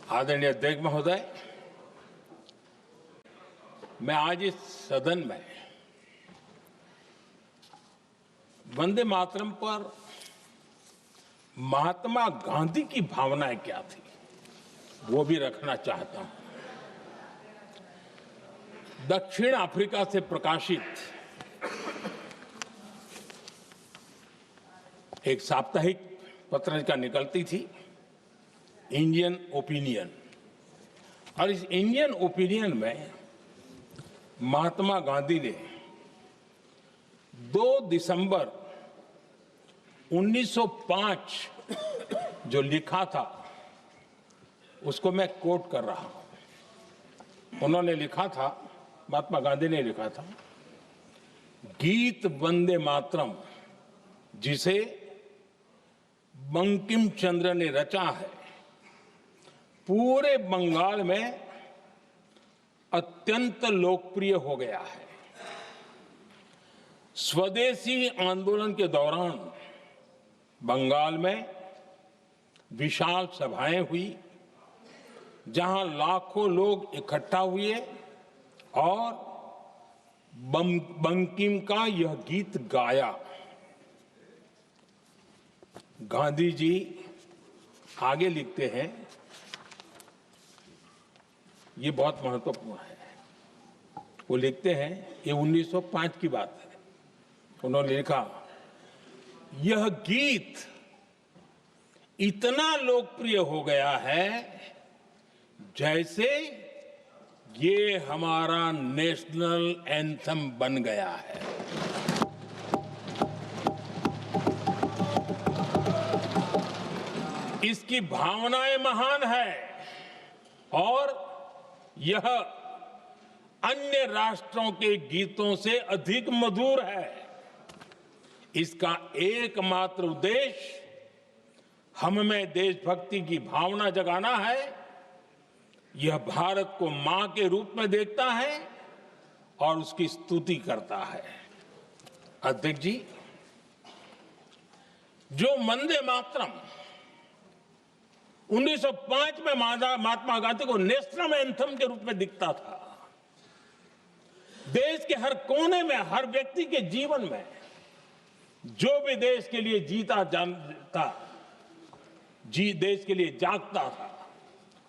आदरणीय अध्यक्ष महोदय, मैं आज इस सदन में वंदे मातरम पर महात्मा गांधी की भावनाएं क्या थी वो भी रखना चाहता हूं। दक्षिण अफ्रीका से प्रकाशित एक साप्ताहिक पत्रिका निकलती थी, इंडियन ओपिनियन, और इस इंडियन ओपिनियन में महात्मा गांधी ने 2 दिसंबर 1905 जो लिखा था उसको मैं कोट कर रहा हूं। उन्होंने लिखा था, महात्मा गांधी ने लिखा था, गीत वंदे मातरम जिसे बंकिम चंद्र ने रचा है पूरे बंगाल में अत्यंत लोकप्रिय हो गया है। स्वदेशी आंदोलन के दौरान बंगाल में विशाल सभाएं हुई जहां लाखों लोग इकट्ठा हुए और बंकिम का यह गीत गाया। गांधी जी आगे लिखते हैं, ये बहुत महत्वपूर्ण है। वो लिखते हैं, ये 1905 की बात है। उन्होंने लिखा, यह गीत इतना लोकप्रिय हो गया है जैसे ये हमारा नेशनल एंथम बन गया है। इसकी भावनाएं महान है और यह अन्य राष्ट्रों के गीतों से अधिक मधुर है। इसका एकमात्र उद्देश्य हम में देशभक्ति की भावना जगाना है। यह भारत को मां के रूप में देखता है और उसकी स्तुति करता है। अध्यक्ष जी, जो वंदे मातरम 1905 में महात्मा गांधी को नेशनल एंथम के रूप में दिखता था, देश के हर कोने में, हर व्यक्ति के जीवन में जो भी देश के लिए जीता जानता, देश के लिए जागता था,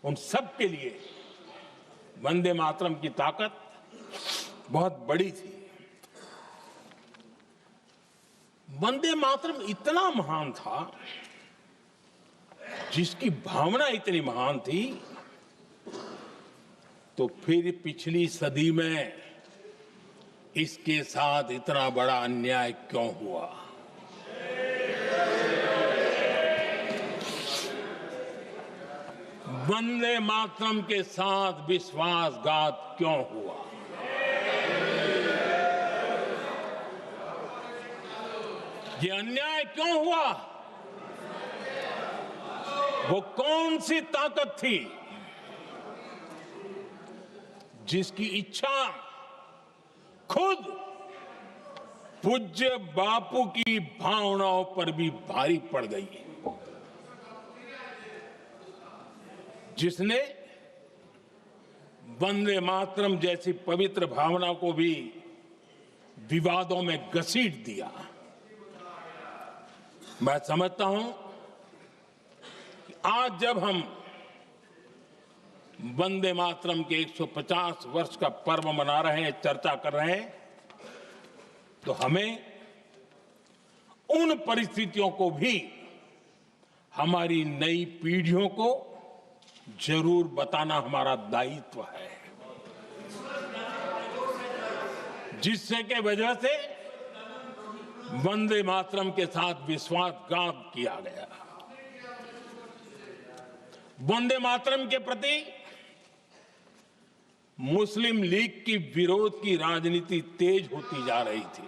उन सब के लिए वंदे मातरम की ताकत बहुत बड़ी थी। वंदे मातरम इतना महान था, जिसकी भावना इतनी महान थी, तो फिर पिछली सदी में इसके साथ इतना बड़ा अन्याय क्यों हुआ? वंदे मातरम के साथ विश्वासघात क्यों हुआ? ये अन्याय क्यों हुआ? वो कौन सी ताकत थी जिसकी इच्छा खुद पूज्य बापू की भावनाओं पर भी भारी पड़ गई, जिसने वंदे मातरम जैसी पवित्र भावना को भी विवादों में घसीट दिया। मैं समझता हूं कि आज जब हम वंदे मातरम के 150 वर्ष का पर्व मना रहे हैं, चर्चा कर रहे हैं, तो हमें उन परिस्थितियों को भी हमारी नई पीढ़ियों को जरूर बताना हमारा दायित्व है, जिससे के वजह से वंदे मातरम के साथ विश्वासघात किया गया। वंदे मातरम के प्रति मुस्लिम लीग की विरोध की राजनीति तेज होती जा रही थी।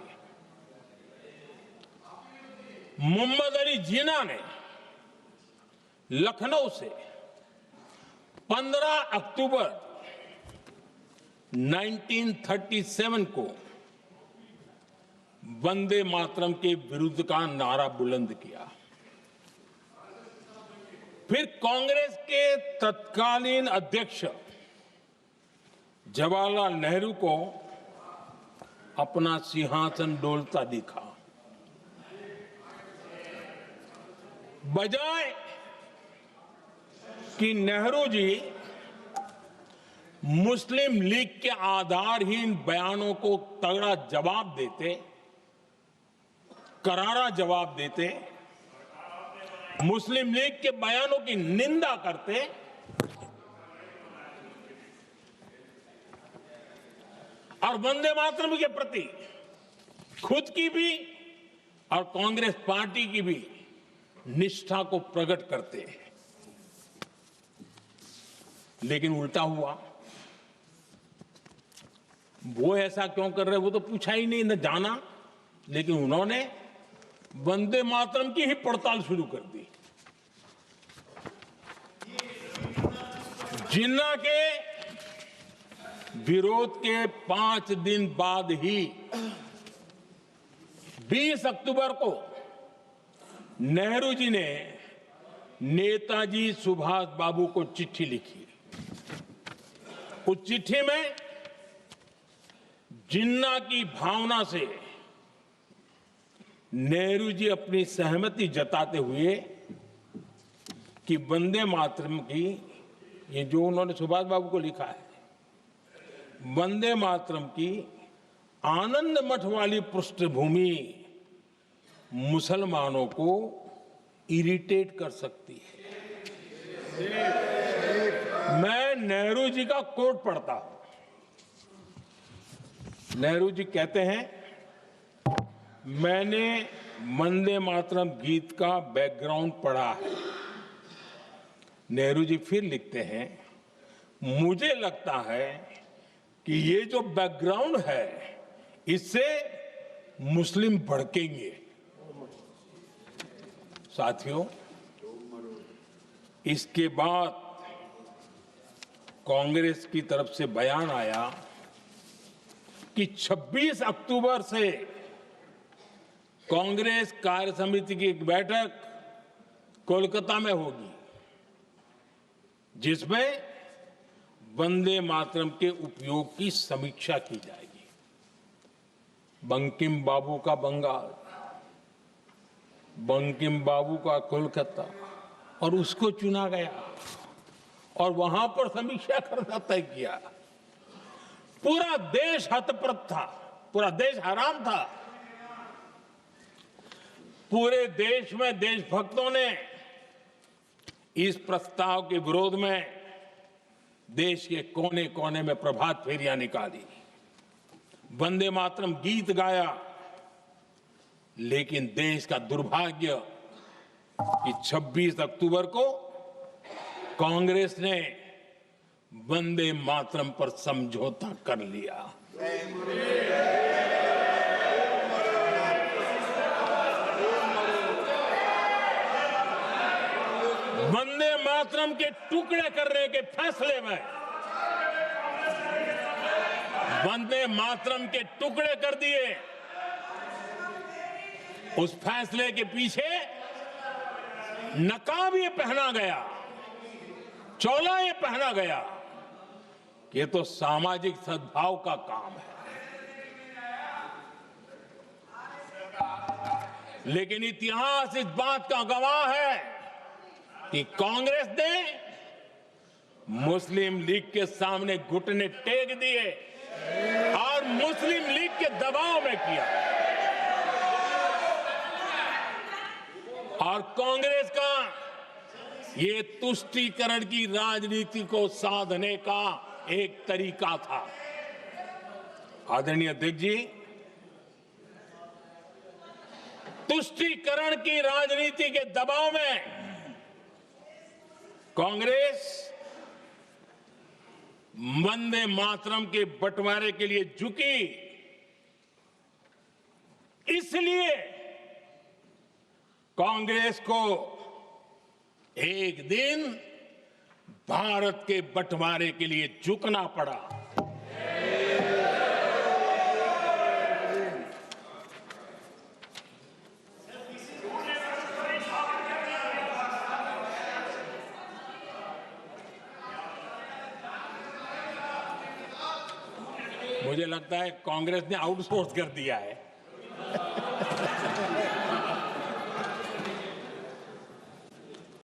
मोहम्मद अली जिन्ना ने लखनऊ से 15 अक्टूबर 1937 को वंदे मातरम के विरुद्ध का नारा बुलंद किया। फिर कांग्रेस के तत्कालीन अध्यक्ष जवाहरलाल नेहरू को अपना सिंहासन डोलता दिखा। बजाय कि नेहरू जी मुस्लिम लीग के आधारहीन बयानों को तगड़ा जवाब देते, करारा जवाब देते, मुस्लिम लीग के बयानों की निंदा करते, और वंदे मातरम के प्रति खुद की भी और कांग्रेस पार्टी की भी निष्ठा को प्रकट करते हैं। लेकिन उल्टा हुआ। वो ऐसा क्यों कर रहे, वो तो पूछा ही नहीं, न जाना। लेकिन उन्होंने वंदे मातरम की ही पड़ताल शुरू कर दी। जिन्ना के विरोध के 5 दिन बाद ही 20 अक्टूबर को नेहरू जी ने नेताजी सुभाष बाबू को चिट्ठी लिखी। उस चिट्ठी में जिन्ना की भावना से नेहरू जी अपनी सहमति जताते हुए कि वंदे मातरम की, ये जो उन्होंने सुभाष बाबू को लिखा है, वंदे मातरम की आनंद मठ वाली पृष्ठभूमि मुसलमानों को इरिटेट कर सकती है। मैं नेहरू जी का कोट पढ़ता हूं। नेहरू जी कहते हैं, मैंने वंदे मातरम गीत का बैकग्राउंड पढ़ा है। नेहरू जी फिर लिखते हैं, मुझे लगता है कि ये जो बैकग्राउंड है इससे मुस्लिम भड़केंगे। साथियों, इसके बाद कांग्रेस की तरफ से बयान आया कि 26 अक्टूबर से कांग्रेस कार्य समिति की एक बैठक कोलकाता में होगी, जिसमें वंदे मातरम के उपयोग की समीक्षा की जाएगी। बंकिम बाबू का बंगाल, बंकिम बाबू का कोलकाता, और उसको चुना गया और वहां पर समीक्षा करना तय किया। पूरा देश हतप्रभ था, पूरा देश हैरान था। पूरे देश में देशभक्तों ने इस प्रस्ताव के विरोध में देश के कोने कोने में प्रभात फेरियां निकाली, वंदे मातरम गीत गाया। लेकिन देश का दुर्भाग्य कि 26 अक्टूबर को कांग्रेस ने वंदे मातरम पर समझौता कर लिया। वंदे मातरम के टुकड़े करने के फैसले में, वंदे मातरम के टुकड़े कर दिए। उस फैसले के पीछे नकाब ये पहना गया, चोला ये पहना गया कि ये तो सामाजिक सद्भाव का काम है। लेकिन इतिहास इस बात का गवाह है कि कांग्रेस ने मुस्लिम लीग के सामने घुटने टेक दिए और मुस्लिम लीग के दबाव में किया। और कांग्रेस का ये तुष्टीकरण की राजनीति को साधने का एक तरीका था। आदरणीय अध्यक्ष जी, तुष्टीकरण की राजनीति के दबाव में कांग्रेस वंदे मातरम के बंटवारे के लिए झुकी। इसलिए कांग्रेस को एक दिन भारत के बंटवारे के लिए झुकना पड़ा। मुझे लगता है कांग्रेस ने आउटसोर्स कर दिया है।